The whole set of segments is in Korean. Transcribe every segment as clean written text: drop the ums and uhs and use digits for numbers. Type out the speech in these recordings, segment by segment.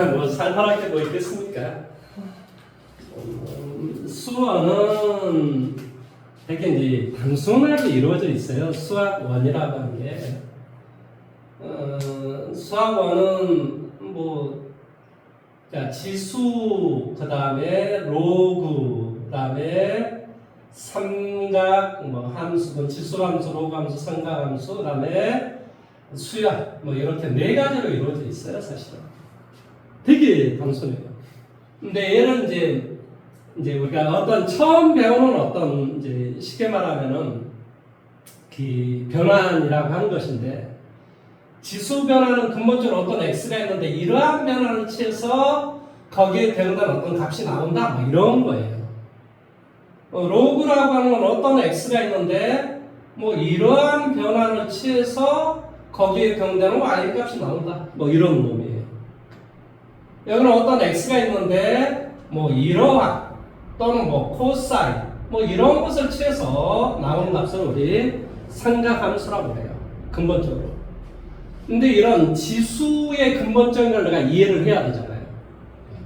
뭐 살벌하게 뭐 있겠습니까? 수어는 되게 이제 단순하게 이루어져 있어요. 수학원이라고 하는 게. 수학원은 뭐 지수, 그 다음에 로그, 그 다음에 삼각, 뭐 함수, 지수함수, 로그함수, 삼각함수, 그 다음에 수열, 뭐 이렇게 네 가지로 이루어져 있어요, 사실은. 되게 단순해요. 근데 얘는 이제 우리가 어떤 처음 배우는 어떤 이제 쉽게 말하면은 그 변환이라고 하는 것인데, 지수 변화는 근본적으로 어떤 x가 있는데 이러한 변화를 취해서 거기에 대응된 어떤 값이 나온다, 뭐 이런 거예요. 로그라고 하는 건 어떤 x가 있는데 뭐 이러한 변화를 취해서 거기에 대응되는 y 값이 나온다, 뭐 이런 놈이에요. 여기는 어떤 x가 있는데 뭐 이러한 또는 뭐 코사인 뭐 이런 것을 취해서 나오는 값을 우리 삼각함수라고 해요, 근본적으로. 근데 이런 지수의 근본적인 걸 내가 이해를 해야 되잖아요.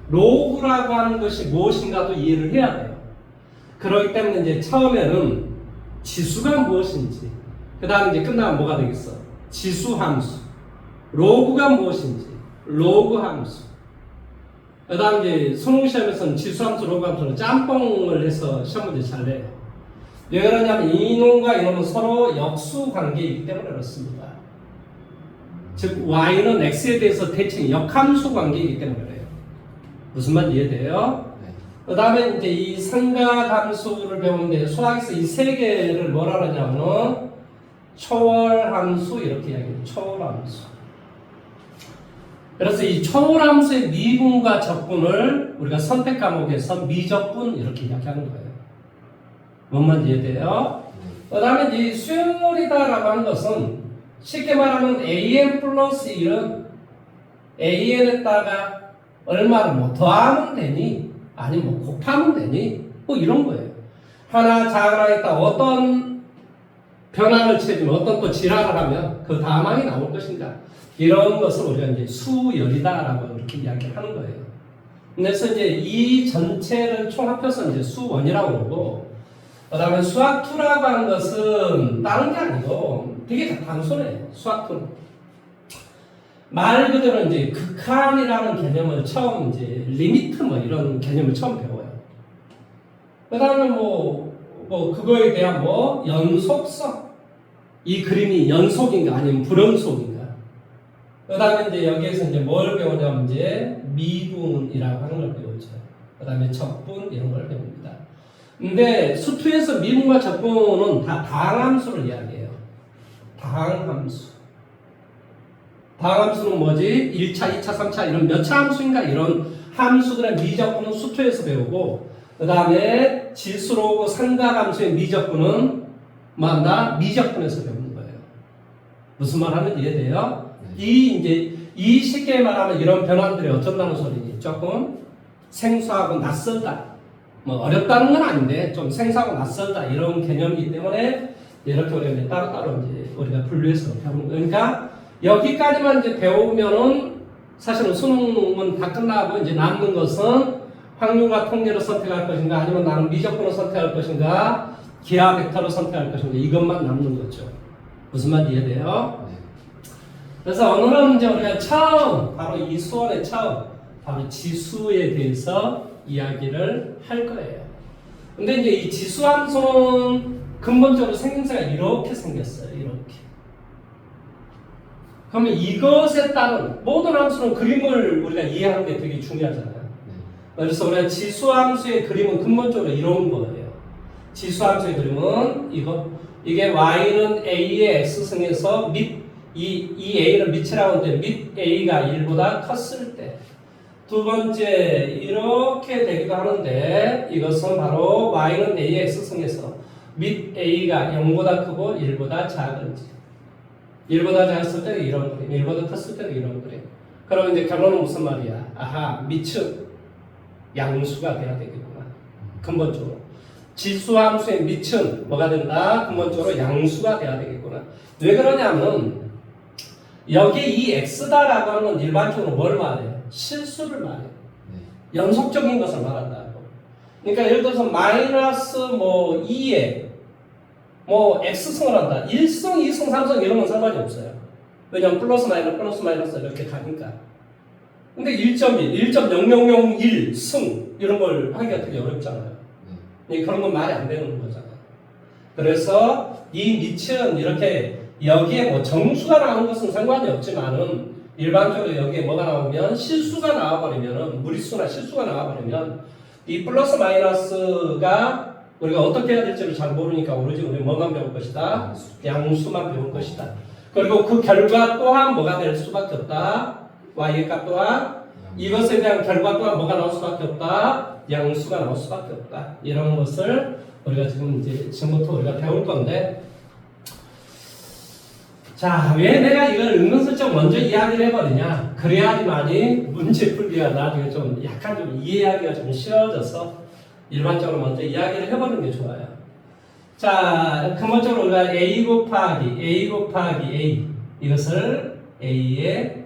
로그라고 하는 것이 무엇인가도 이해를 해야 돼요. 그렇기 때문에 이제 처음에는 지수가 무엇인지, 그 다음에 이제 끝나면 뭐가 되겠어? 지수함수. 로그가 무엇인지, 로그함수. 그 다음 이제 수능 시험에서는 지수함수, 로그함수는 짬뽕을 해서 시험 문제 잘 내요. 왜 그러냐면 이놈과 이놈은 서로 역수 관계이기 때문에 그렇습니다. 즉 y는 x에 대해서 대칭 역함수 관계이기 때문에 그래요. 무슨 말 이해돼요? 네. 그 다음에 이제 이 삼각함수를 배우는데 수학에서 이 세 개를 뭐라 그러냐면 초월함수 이렇게 이야기해요. 초월함수. 그래서 이 초월함수의 미분과 적분을 우리가 선택 과목에서 미적분 이렇게 이야기하는 거예요. 뭔 말인지 이해돼요? 그 다음에 이 수열이다라고 하는 것은 쉽게 말하면 an 플러스 1은 an에다가 얼마를 뭐 더하면 되니 아니면 뭐 곱하면 되니 뭐 이런 거예요. 하나 자하나에다 어떤 변화를 취해주면 어떤 또 질환을 하면 그 다음항이 나올 것인가, 이런 것을 우리가 이제 수열이다라고 이렇게 이야기하는 거예요. 그래서 이제 이 전체를 총합해서 이제 수원이라고 그러고, 그 다음에 수학2라고 하는 것은 다른 게 아니고 되게 단순해요. 수학2는 말 그대로 이제 극한이라는 개념을 처음 이제 리미트 뭐 이런 개념을 처음 배워요. 그 다음에 뭐 그거에 대한 뭐 연속성, 이 그림이 연속인가 아니면 불연속인가. 그 다음에 이제 여기에서 이제 뭘 배우냐면 이제 미분이라고 하는 걸 배우죠. 그 다음에 적분 이런 걸 배웁니다. 근데 수투에서 미분과 적분은 다 다항함수를 이야기해요. 다항함수. 다항함수는 뭐지? 1차, 2차, 3차 이런 몇 차 함수인가 이런 함수들의 미적분은 수투에서 배우고, 그 다음에 지수로고 삼각함수의 미적분은 뭐한다? 미적분에서 배우는 거예요. 무슨 말 하는지 이해돼요? 이 쉽게 말하면 이런 변환들이 어쩐다는 소리니? 조금 생소하고 낯설다. 뭐 어렵다는 건 아닌데 좀 생소하고 낯설다 이런 개념이기 때문에 이렇게 우리가 따로따로 이제 우리가 분류해서 배우는 거예요. 그러니까 여기까지만 이제 배우면은 사실은 수능은 다 끝나고 이제 남는 것은 확률과 통계로 선택할 것인가 아니면 나는 미적분으로 선택할 것인가 기하 벡터로 선택할 것인가, 이것만 남는 거죠. 무슨 말인지 이해돼요? 네. 그래서 오늘은 이제 우리가 처음 바로 이 수원의 처음 바로 지수에 대해서 이야기를 할 거예요. 근데 이제 이 지수함수는 근본적으로 생김새가 이렇게 생겼어요. 이렇게. 그러면 이것에 따른 모든 함수는 그림을 우리가 이해하는 게 되게 중요하잖아요. 그래서 우리가 지수함수의 그림은 근본적으로 이런 거예요. 지수함수의 그림은 이게 y는 a의 x승에서 이 a를 밑이라고 하는데 밑 a가 1보다 컸을 때, 두 번째 이렇게 되기도 하는데 이것은 바로 y는 a의 x승에서 밑 a가 0보다 크고 1보다 작은지, 1보다 작았을 때는 이런 그림, 1보다 컸을 때는 이런 그림. 그럼 이제 결론은 무슨 말이야? 아하, 밑은 양수가 돼야 되겠구나. 근본적으로 지수함수의 밑은 뭐가 된다? 근본적으로 양수가 돼야 되겠구나. 왜 그러냐면 여기 이 x다라고 하는 건 일반적으로 뭘 말해요? 실수를 말해요. 연속적인 것을 말한다고. 그러니까 예를 들어서 마이너스 뭐 2에 뭐 x승을 한다. 1승, 2승, 3승 이런 건 상관이 없어요. 왜냐면 플러스 마이너스 이렇게 가니까. 근데 1.1, 1.0001 승 이런 걸 하기가 되게 어렵잖아요. 그런 건 말이 안 되는 거잖아요. 그래서 이 밑은 이렇게 여기에 뭐 정수가 나오는 것은 상관이 없지만은 일반적으로 여기에 뭐가 나오면 실수가 나와버리면은 무리수나 실수가 나와버리면 이 플러스 마이너스가 우리가 어떻게 해야 될지를 잘 모르니까 오로지 우리 뭐만 배울 것이다? 양수만 배울 것이다. 그리고 그 결과 또한 뭐가 될 수밖에 없다? y의 값 또한 이것에 대한 결과 또한 뭐가 나올 수밖에 없다? 양수가 나올 수밖에 없다. 이런 것을 우리가 지금부터 우리가 배울 건데, 자, 왜 내가 이걸 은근슬쩍 먼저 이야기를 해버리냐? 그래야지만이 문제 풀기가 나중에 좀 약간 좀 이해하기가 좀 쉬워져서 일반적으로 먼저 이야기를 해버리는 게 좋아요. 자, 근본적으로 우리가 a 곱하기 a 이것을 a의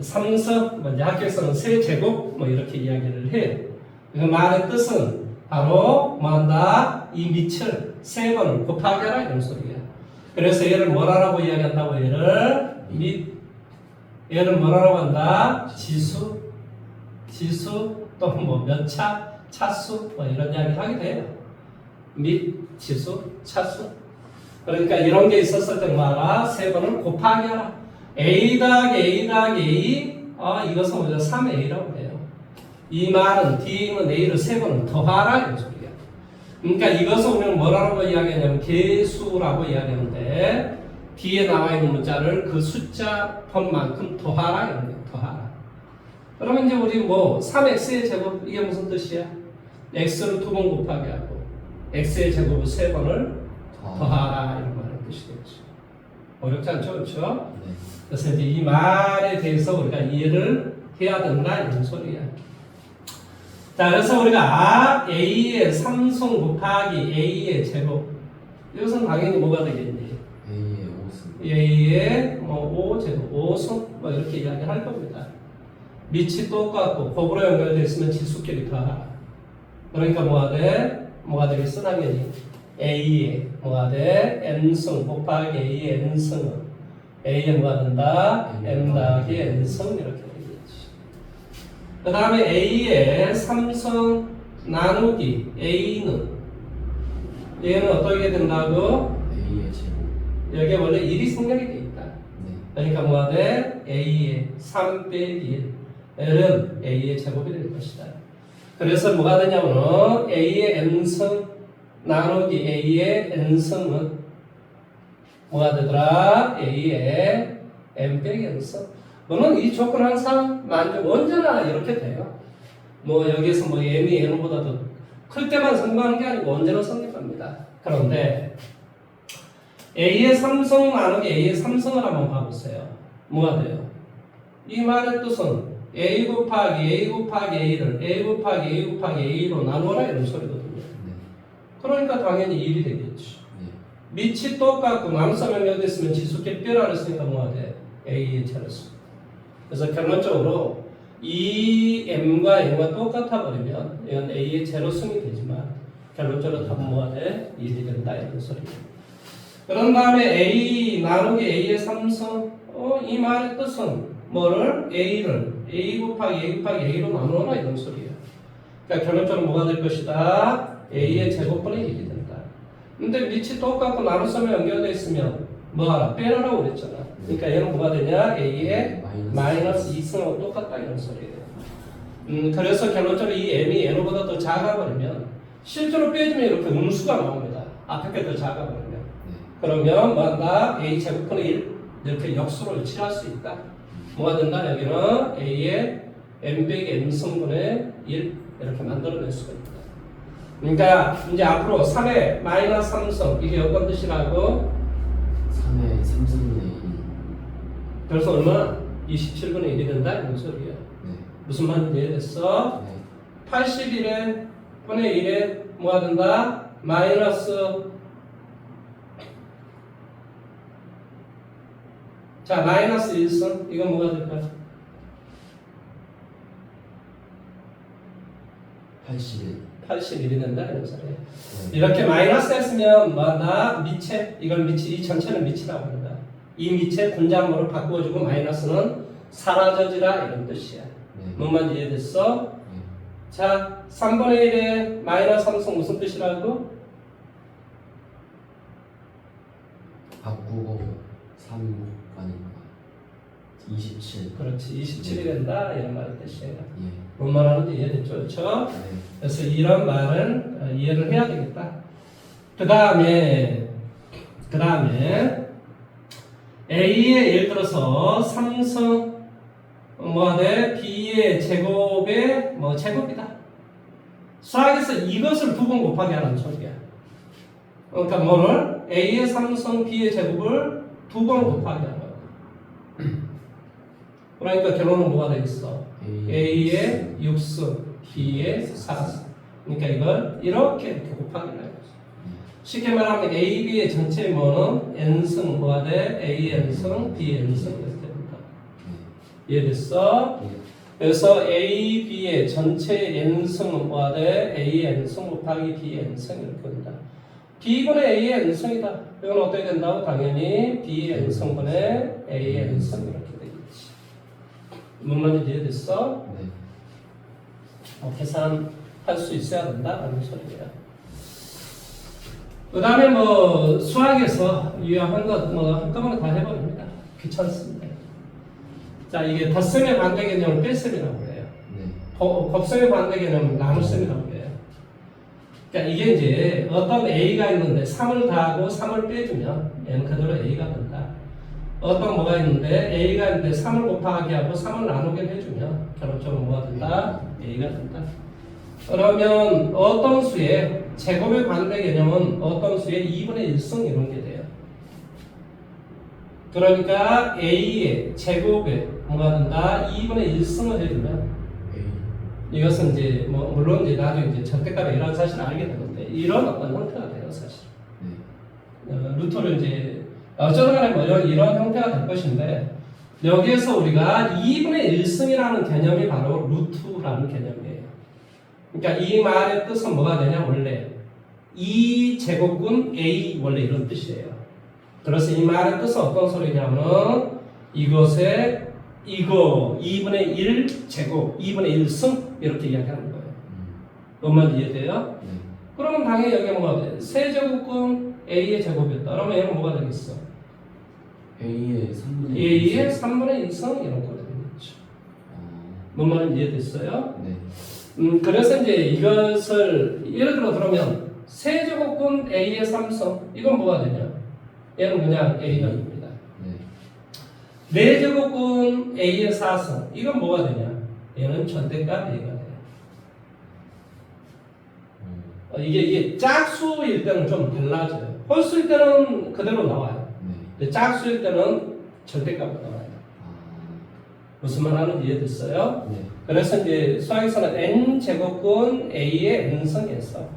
3승, 먼저 합격선은 세제곱 뭐 이렇게 이야기를 해요. 그 말의 뜻은 바로 뭐한다? 이 밑을 세 번을 곱하게 하라 이런 소리예요. 그래서 얘를 뭐라고 이야기한다고? 얘를 뭐라고 한다? 지수 또 뭐 몇 차, 차수 뭐 이런 이야기 하게 돼요. 밑, 지수, 차수. 그러니까 이런 게 있었을 때 뭐하라? 세 번을 곱하게 하라. a 더하기 a 이것은 우리가 3a라고 해요. 이 말은 뒤에 있는 a를 세 번을 더하라 이런 소리예요. 그러니까 이것을 우리는 뭐라고 이야기하냐면 개수라고 이야기하는데 뒤에 나와 있는 문자를 그 숫자 번만큼 더하라 이런 거예요. 더하라. 그러면 이제 우리 뭐 3x의 제곱 이게 무슨 뜻이야? x를 2번 곱하게 하고 x의 제곱을 3번을 더하라 이런 말의 뜻이 되겠죠. 어렵지 않죠? 그렇죠? 네. 그래서 이제 이 말에 대해서 우리가 이해를 해야 된다 이런 소리야. 자, 그래서 우리가 a의 3승 곱하기 a의 제곱 이것은 당연히 뭐가 되겠니? a의 뭐 5제곱 5승 뭐 이렇게 이야기할 겁니다. 밑이 똑같고 곱으로 연결되어 있으면 지수끼리 더하라. 그러니까 뭐가 되겠어? 당연히 a의 뭐가 돼? n승 곱하기 a의 n승은 a의 뭐가 된다? n 더하기 n승 이렇게 되겠지. 그 다음에 a의 3승 나누기 a는 얘는 어떻게 된다고? a의 제곱. 여기에 원래 1이 생략이 돼 있다. 그러니까 뭐가 돼? a의 3 빼기 1은 a의 제곱이 될 것이다. 그래서 뭐가 되냐면 a의 n승 나누기 a의 n승은 뭐가 되더라? a의 n 빼기 n승. 너는 이 조건 항상 언제나 이렇게 돼요. 뭐 여기에서 뭐 n이 n보다 더 클 때만 성공하는 게 아니고 언제나 성립합니다. 그런데 a의 3승 나누기 a의 3승을 한번 봐보세요. 뭐가 돼요? 이 말의 뜻은 a 곱하기 a를 a 곱하기 a로 나누어라 이런 소리거든요. 그러니까 당연히 1이 되겠지. 밑이 똑같고 나눗셈 연결됐으면 지수끼리 빼라 그랬으니까 뭐가 돼? a의 제로수. 그래서 결론적으로 이 m과 n과 똑같아 버리면 이건 a의 제로승이 되지만 결론적으로 답은 뭐가 돼? 1이 된다 이런 소리예요. 그런 다음에 a 나누기 a의 3승 이 말의 뜻은 뭐를? a를 a 곱하기 a로 나누어라 이런 소리예요. 그러니까 결론적으로 뭐가 될 것이다? a의 제곱분의 1이 된다. 근데 밑이 똑같고 나눗셈에 연결되어 있으면 뭐하라? 빼라라고 그랬잖아. 그러니까 얘는 뭐가 되냐? a의 마이너스 2승하고 똑같다 이런 소리예요. 그래서 결론적으로 이 m이 n보다 더 작아버리면 실제로 빼주면 이렇게 음수가 나옵니다. 앞에 게 더 작아버리면. 그러면 뭐한다? a 제곱분의 1 이렇게 역수를 칠할 수 있다. 뭐가 된다? 여기는 a의 n 빼기 n 승분의 1 이렇게 만들어낼 수가 있다. 그러니까 이제 앞으로 3의 마이너스 3승 이게 어떤 뜻이라고? 3의 3승분의 1. 그래서 얼마? 27분의 1이 된다 이런 소리야. 무슨 말인지 이해됐어? 81의 분의 1에 뭐가 된다? 마이너스 자 마이너스 1승 이건 뭐가 될까요? 81. 81이 된다 이런 소리예요. 네. 이렇게 마이너스 했으면 뭐다? 미체, 이걸 미치, 이 전체는 미치라고 합니다. 이 미체 분자함으로 바꾸어주고 마이너스는 사라져지라 이런 뜻이야. 네. 뭔 말인지 이해됐어? 네. 자, 3분의 1에 마이너스 함수 무슨 뜻이라고? 바꾸고 3 가니까 27. 그렇지, 27이 된다 이런 말의 뜻이에요. 예. 뭔 말하는지 이해됐죠? 그렇죠? 네. 그래서 이런 말은 이해를 해야 되겠다. 그 다음에 A의 예를 들어서 삼성 뭐돼 B의 제곱의 뭐 제곱이다. 수학에서 이것을 두 번 곱하게 하는 소리야. 그러니까 뭐를 A의 삼성 B의 제곱을 두 번 곱하게 하는 거야. 그러니까 결론은 뭐가 되겠어? A의 6승, B의 4승. 그러니까 이걸 이렇게 곱하기를 해요. 쉽게 말하면 A, B의 전체 뭐는 N승 뭐가 돼? A, N승, B, N승 이렇게 됩니다. 이해됐어? 예. 그래서 A, B의 전체 N승은 뭐가 돼? A, N승 곱하기 B, N승 이렇게 됩니다. B분의 A, N승이다. 이건 어떻게 된다고? 당연히 B, N승분의 A, N승 이렇게 되겠지. 뭔 말인지 이해됐어? 네. 계산할 수 있어야 된다라는 소리예요. 그 다음에 뭐 수학에서 유효한 것 뭐 한꺼번에 다 해버립니다. 귀찮습니다. 자, 이게 덧셈의 반대 개념을 뺄셈이라고 해요. 네. 곱셈의 반대 개념은 나눗셈이라고 해요. 그러니까 이게 이제 어떤 A가 있는데 3을 더하고 3을 빼주면 얘는 그대로 A가 된다. 어떤 뭐가 있는데 A가 있는데 3을 곱하게 하고 3을 나누게 해주면 결론적으로 뭐가 된다? A가 된다. 그러면 어떤 수의 제곱의 반대 개념은 어떤 수의 2분의 1승 이런 게 돼요. 그러니까 A의 제곱에 뭐가 된다? 2분의 1승을 해주면 A. 이것은 이제 뭐 물론 이제 나중에 이제 절대값의 이런 사실을 알게 되는데 이런 어떤 형태가 돼요 사실. 네. 루트를 이제 어쩌든 간에 뭐 이런 형태가 될 것인데 여기에서 우리가 2분의 1승이라는 개념이 바로 루트라는 개념이에요. 그러니까 이 말의 뜻은 뭐가 되냐 원래 2제곱분 A 원래 이런 뜻이에요. 그래서 이 말의 뜻은 어떤 소리냐면 이것에 이거 2분의 1제곱 2분의 1승 이렇게 이야기하는 거예요. 뭔 이해돼요? 네. 그러면 당연히 여기 뭐가 돼? 세제곱분 A의 제곱이었다. 그러면 얘는 뭐가 되겠어? A의 3분의 A의 3분의 2승 이런 거가 되겠죠. 뭔 말인지 이해됐어요? 네. 그래서 이제 이것을 예를 들어 그러면 세제곱분 A의 3승 이건 뭐가 되냐? 얘는 그냥 A가 됩니다. 네. 4제곱분 A의 4승 이건 뭐가 되냐? 얘는 절대값 A가 돼요. 이게 짝수일 때는 좀 달라져요. 홀수일 때는 그대로 나와요. 네. 근데 짝수일 때는 절대값으로 나와요. 무슨 말 하는지 이해됐어요? 네. 그래서 이제 수학에서는 n제곱분 A의 n승이 있어.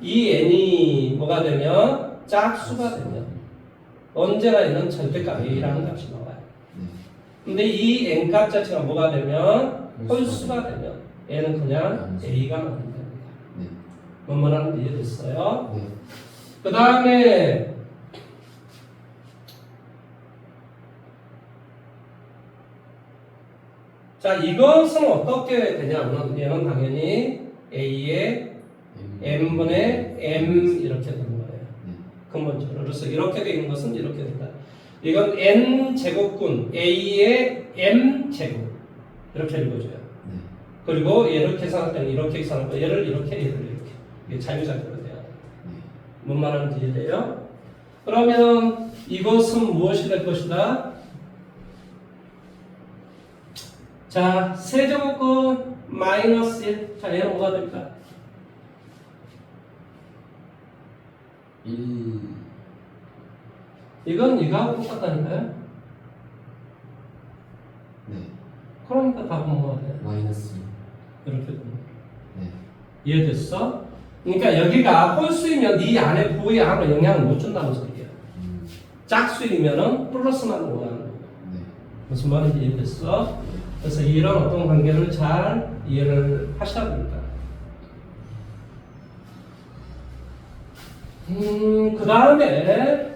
이 n이 뭐가 되면 짝수가 되면 언제나 얘는 절대값 A라는 값이 나와요. 네. 근데 이 n값 자체가 뭐가 되면 홀수가 되면 얘는 그냥 A가 나오는 겁니다. 네. 뭔 말하는지 이해됐어요? 네. 그 다음에 자 이것은 어떻게 되냐면 얘는 당연히 A의 n분의 m 이렇게 되는 거예요. 네. 근본적으로. 그래서 이렇게 되는 것은 이렇게 된다. 이건 n 제곱분 A의 m 제곱 이렇게 읽어줘요. 네. 그리고 얘를 계산할 때는 이렇게 계산할 거 얘를 이렇게 얘를 이렇게 이게 자유자재로 돼야 돼. 네. 뭔 말하는지 이해돼요? 그러면 이것은 무엇이 될 것이다? 자, 세제곱근 마이너스 1. 자, 얘는 뭐가 될까? 1. 이건 이거하고 똑같다니까요? 네. 그러니까 답은 뭐가 돼? 마이너스. 이렇게 됩니다. 네. 이해됐어? 그러니까 여기가 홀수이면 이 안에 부호에 아무 영향을 못 준다는 소리예요. 짝수이면은 플러스만 오가는 거고. 네. 무슨 말인지 이해됐어? 그래서 이런 어떤 관계를 잘 이해를 하셔야 됩니다. 그 다음에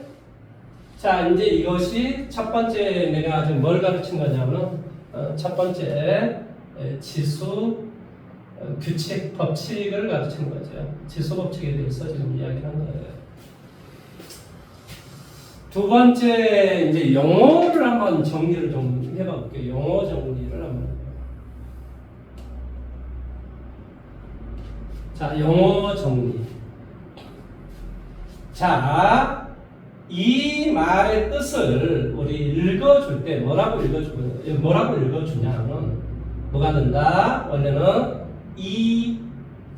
자 이제 이것이 첫 번째 내가 지금 뭘 가르친 거냐면 첫 번째 지수 규칙 법칙을 가르치는 거죠. 지수 법칙에 대해서 지금 이야기를 한 거예요. 두 번째 이제 영어를 한번 정리를 좀 해볼게요. 영어 정리를 한번 해볼게요. 자, 영어 정리. 자, 이 말의 뜻을 우리 읽어줄 때 뭐라고 읽어주냐면 뭐가 된다? 원래는 이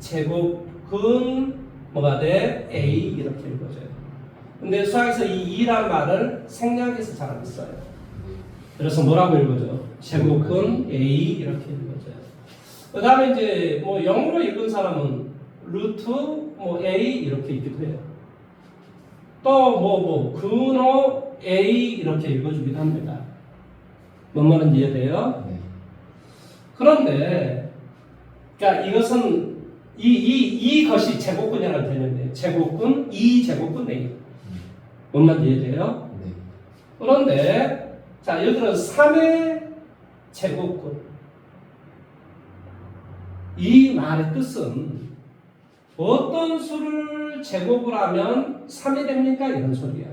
제곱근 뭐가 돼? A 이렇게 읽어줘요. 근데 수학에서 이 2라는 말을 생략해서 잘 안 써요. 그래서 뭐라고 읽어줘? 제곱근 A 이렇게 읽어줘요. 그 다음에 이제 뭐 영어로 읽은 사람은 루트 뭐 A 이렇게 읽기도 해요. 또 근호 A 이렇게 읽어주기도 합니다. 뭔 말인지 이해돼요? 네. 그런데 그러니까 이것은 이것이 제곱근이라는 개념이에요. 제곱근 2제곱근 A. 뭔 말인지 이해돼요? 네. 그런데 자 예를 들어 3의 제곱근 이 말의 뜻은 어떤 수를 제곱을 하면 3이 됩니까? 이런 소리야.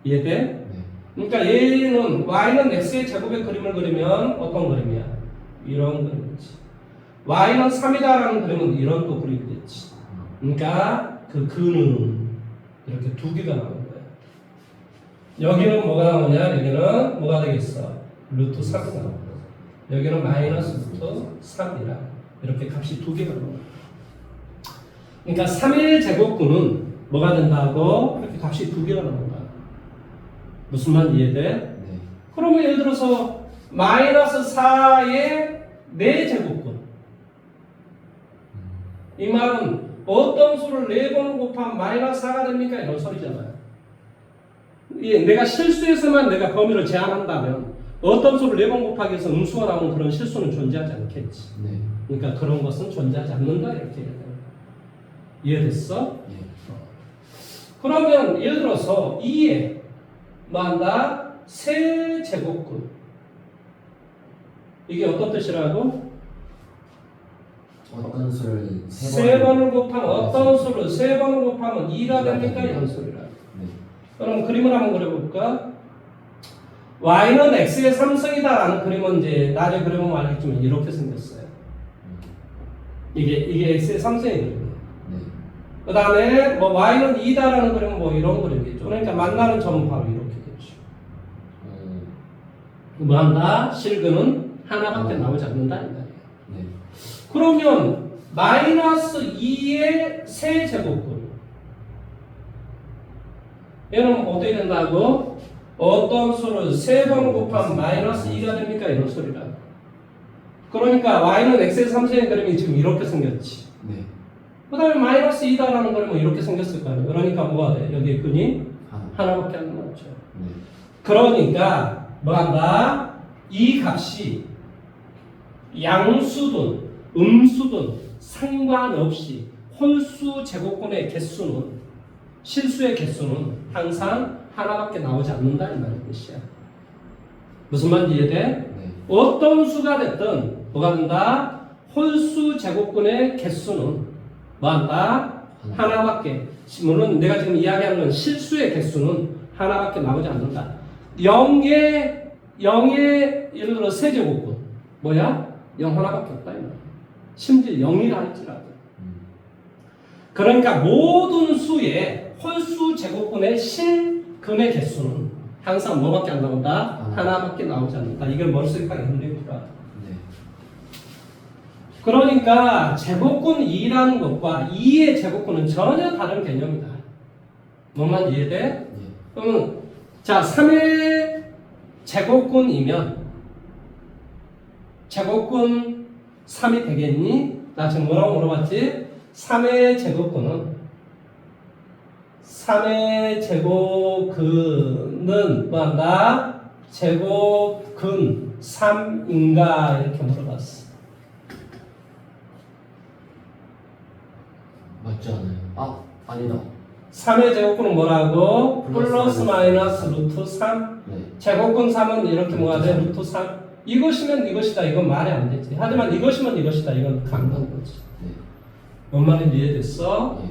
이해돼? 네. 그러니까 얘는 y는 x의 제곱의 그림을 그리면 어떤 그림이야? 이런 그림이지. y는 3이다라는 그림은 이런 또 그림이겠지. 그러니까 그 근은 이렇게 두 개가 나오는 거야. 여기는 뭐가 나오냐? 여기는 뭐가 되겠어? 루트 3이 나오고 여기는 마이너스 루트 3이라 이렇게 값이 두 개가 나오는 거야. 그러니까 3의 제곱근은 뭐가 된다고? 이렇게 값이 두 개가 나오는 거야. 무슨 말 이해돼? 네. 그러면 예를 들어서 마이너스 4의 4제곱근 이 말은 어떤 수를 4번 곱하면 마이너스 4가 됩니까? 이런 소리잖아요. 내가 실수해서만 내가 범위를 제한한다면 어떤 수를 4번 곱하기 위해서 음수가 나오는 그런 실수는 존재하지 않겠지. 네. 그러니까 그런 것은 존재하지 않는다 이렇게 얘기해요. 이해됐어? 예. 그러면 예를 들어서 2에 뭐한다? 세제곱근 이게 어떤 뜻이라고? 어떤 수를 세 번을 곱하면 어떤 수를 세 번을 곱하면 2가 됩니까? 이런 소리라. 네. 그럼 그림을 한번 그려볼까? y는 x의 3승이다라는 그림은 이제 나중에 그려보면 알겠지만 이렇게 생겼어요. 이게 x의 3승의 그림이에요. 네. 그 다음에 뭐 y는 2다라는 그림은 뭐 이런 그림이겠죠. 그러니까 만나는 점은 바로 이렇게겠죠. 뭐 한다? 실근은 하나밖에 나오지 않는다. 이 말이에요. 네. 그러면 마이너스 2의 세제곱근 얘는 어떻게 된다고? 어떤 수를 3번 곱하면 마이너스 2가 됩니까? 이런 소리라. 그러니까 y는 x의 3승의 그림이 지금 이렇게 생겼지. 네. 그 다음에 마이너스 2다라는 그림은 이렇게 생겼을 거 아니에요. 그러니까 뭐가 돼? 여기 근이 하나. 하나밖에 안 나왔죠. 네. 그러니까 뭐 한다? 이 값이 양수든 음수든 상관없이 홀수 제곱근의 개수는 실수의 개수는 항상 하나밖에 나오지 않는다 이 말의 뜻이야. 무슨 말인지 이해돼? 네. 어떤 수가 됐든 뭐가 된다? 홀수 제곱근의 개수는 뭐 한다? 하나밖에. 물론 내가 지금 이야기하는 건 실수의 개수는 하나밖에 나오지 않는다. 0의 예를 들어 세제곱근 뭐야? 0 하나밖에 없다 이 말이야. 심지어 0이라 할지라도. 그러니까 모든 수의 홀수 제곱근의 실근의 개수는 항상 뭐밖에 안 나온다? 하나밖에 나오지 않는다. 이걸 머릿속에 딱 넣으니까. 네. 그러니까 제곱근 2라는 것과 2의 제곱근은 전혀 다른 개념이다. 뭐만 이해돼? 예. 그러면 자 3의 제곱근이면 제곱근 3이 되겠니? 나 지금 뭐라고 물어봤지? 3의 제곱근은 뭐한다? 제곱근 3인가 이렇게 물어봤어. 맞지 않아요? 아니다. 3의 제곱근은 뭐라고? 플러스 플러스 마이너스 루트 3. 네. 제곱근 3은 이렇게 뭐가 돼? 루트 3. 이것이면 이것이다. 이건 말이 안 되지. 하지만 이것이면 이것이다. 이건 가능한 거지. 네. 뭔 말인지 이해됐어? 예.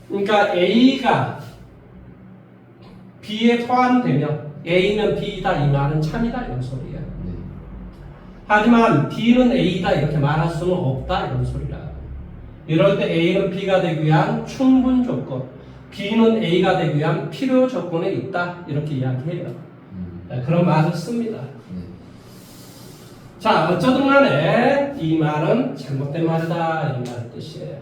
그러니까 A가 B에 포함되면 A는 B이다. 이 말은 참이다. 이런 소리야. 네. 하지만 B는 A다. 이렇게 말할 수는 없다. 이런 소리라. 이럴 때 A는 B가 되기 위한 충분 조건, B는 A가 되기 위한 필요 조건에 있다. 이렇게 이야기해요. 그런 말을 씁니다. 네. 자, 어쩌든 간에 이 말은 잘못된 말이다. 이런 말의 뜻이에요.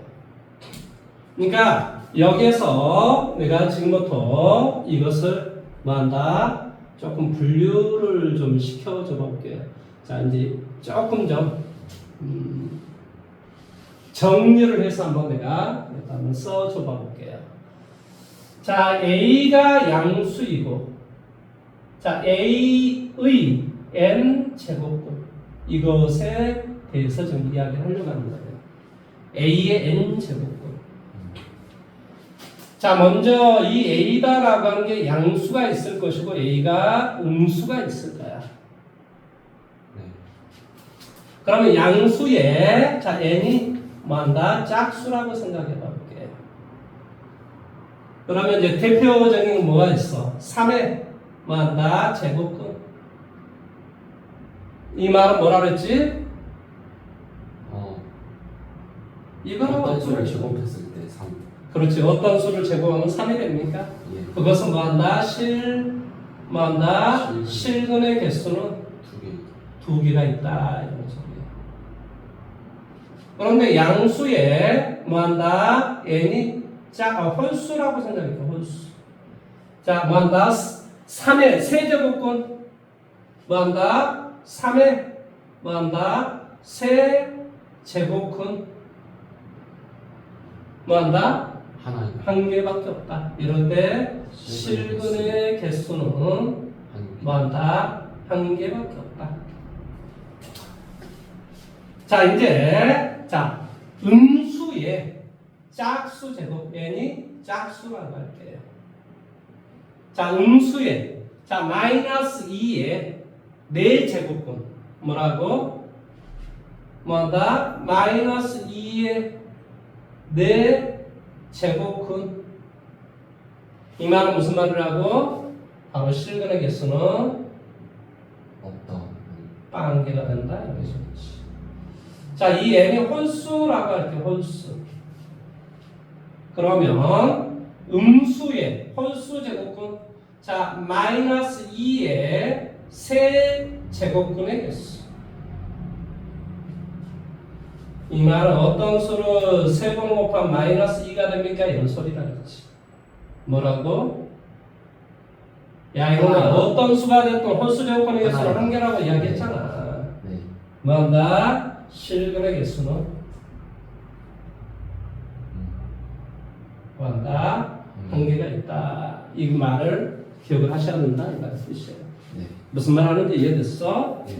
그러니까 여기에서 내가 지금부터 이것을 뭐한다? 조금 분류를 좀 시켜줘 볼게요. 자, 이제 조금 좀 정리를 해서 한번 내가 한번 써줘 볼게요. 자, A가 양수이고, 자, A의 n 제곱근 이것에 대해서 좀 이야기를 하려고 하는 거예요. A의 n 제곱근. 자, 먼저 이 A다라고 하는 게 양수가 있을 것이고 A가 음수가 있을 거야. 네. 그러면 양수에 자 n이 뭐한다? 짝수라고 생각해 볼게요. 그러면 이제 대표적인 뭐가 있어? 3의 뭐한다? 제곱근. 이 말은 뭐라 그랬지? 이거는 어떤 수를 제곱했을 때 3. 그렇지. 어떤 수를 제곱하면 3이 됩니까? 예. 그것은 뭐한다? 뭐한다? 실근의 개수는 2개. 2개가 있다. 이런 소리예요. 그런데 양수에 뭐한다? n이 홀수라고 생각해. 홀수. 자, 뭐한다? 3의 세제곱근. 뭐한다? 3의 뭐한다? 세제곱근. 뭐한다? 하나. 한 개밖에 없다. 이럴 때 실근의 개수는 뭐한다? 한 개밖에 없다. 자, 이제 자 음수의 짝수 제곱 n이 짝수라고 할게요. 자, 음수의 자 마이너스 2의 4제곱근 뭐라고? 뭐한다? 마이너스 2의 4제곱근. 이 말은 무슨 말이라고? 바로 실근의 개수는 없다. 빵개가 된다. 이렇게 소리지. 자, 이 n이 홀수라고 할게. 홀수. 그러면 음수의 홀수 제곱근. 자, 마이너스 2의 세제곱근의 개수. 이 말은 어떤 수를 3번 곱하면 마이너스 2가 됩니까? 이런 소리라 그랬지. 뭐라고? 야, 이거는 어떤 수가 됐든 홀수 제곱근의 개수는 한 개라고 이야기했잖아. 네. 뭐한다? 실근의 개수는 뭐한다? 한 개가 있다. 이 말을 기억을 하셔야 된다. 이 말의 뜻이에요. 네. 무슨 말 하는지 이해됐어? 네.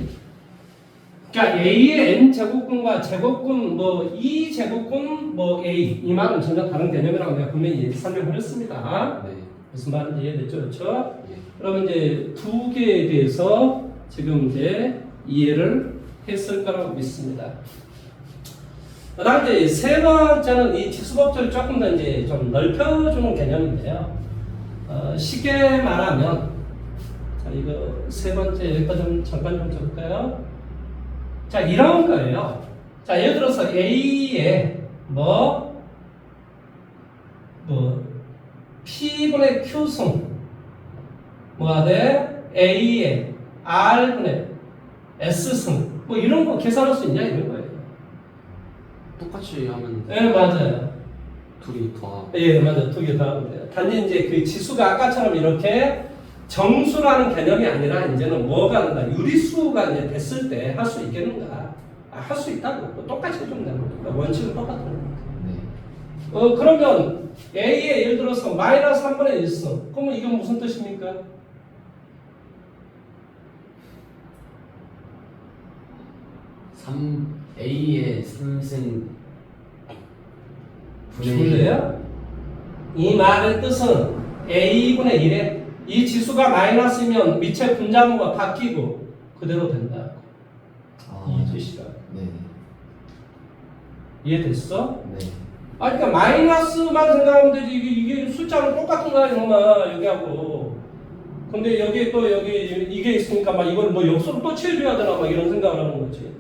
그러니까 A의 n 제곱근과 제곱근 뭐 2제곱근 뭐 A 이 말은 전혀 다른 개념이라고 내가 분명히 설명을 했습니다. 네. 무슨 말인지 이해됐죠? 그렇죠? 예. 그러면 이제 두 개에 대해서 지금 이제 이해를 했을 거라고 믿습니다. 그다음 이제 세 번째는 이 지수법칙을 조금 더 이제 좀 넓혀주는 개념인데요. 쉽게 말하면 자 이거 세 번째 여기다 좀 잠깐 좀 적을까요? 자 이런 거예요. 자 예를 들어서 A에 P분의 Q승 뭐가 돼? A에 R분의 S승 뭐 이런 거 계산할 수 있냐 이런 거예요. 똑같이 하면 네 맞아요. 둘이 더하고. 예 맞아요. 두 개 다 하면 돼요. 단지 이제 그 지수가 아까처럼 이렇게 정수라는 개념이 아니라 이제는 뭐가 된다 유리수가 이제 됐을 때 할 수 있겠는가? 할 수 있다고 똑같이 해주면 되는 거니까 원칙은 똑같은 거니까. 네. 그러면 A에 예를 들어서 마이너스 3분의 1승 그러면 이건 무슨 뜻입니까? A의 3승 줄래요? 이 말의 뜻은 A분의 1에 이 지수가 마이너스면 밑에 분자모가 바뀌고 그대로 된다. 이 뜻이다. 네. 이해됐어? 네. 아, 그러니까 마이너스만 생각하면 되지. 이게 숫자는 똑같은 거야, 이놈아, 여기하고. 근데 여기 또 이게 있으니까 막 이걸 뭐 역수로 또 채워줘야 되나 막 이런 생각을 하는 거지.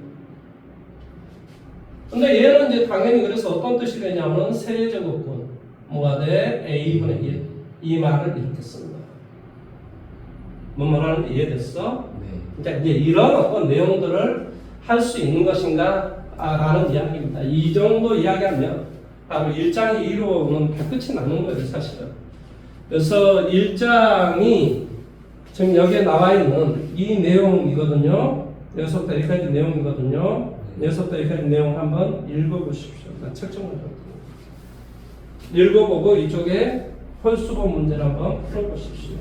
근데 얘는 이제 당연히 그래서 어떤 뜻이 되냐면 세제곱근 뭐가 돼? A분의 1. 이 말을 이렇게 쓴다. 뭔 말하는지 이해됐어? 네. 이제 이런 어떤 내용들을 할 수 있는 것인가? 라는 이야기입니다. 이 정도 이야기하면 바로 1장이 이루어오는 다 끝이 나는 거예요, 사실은. 그래서 1장이 지금 여기에 나와 있는 이 내용이거든요. 여기서부터 여기까지 내용이거든요. 여기서부터 여기까지 내용 한번 읽어보십시오. 책 좀 읽어보고 이쪽에 홀수법 문제를 한번 풀어보십시오.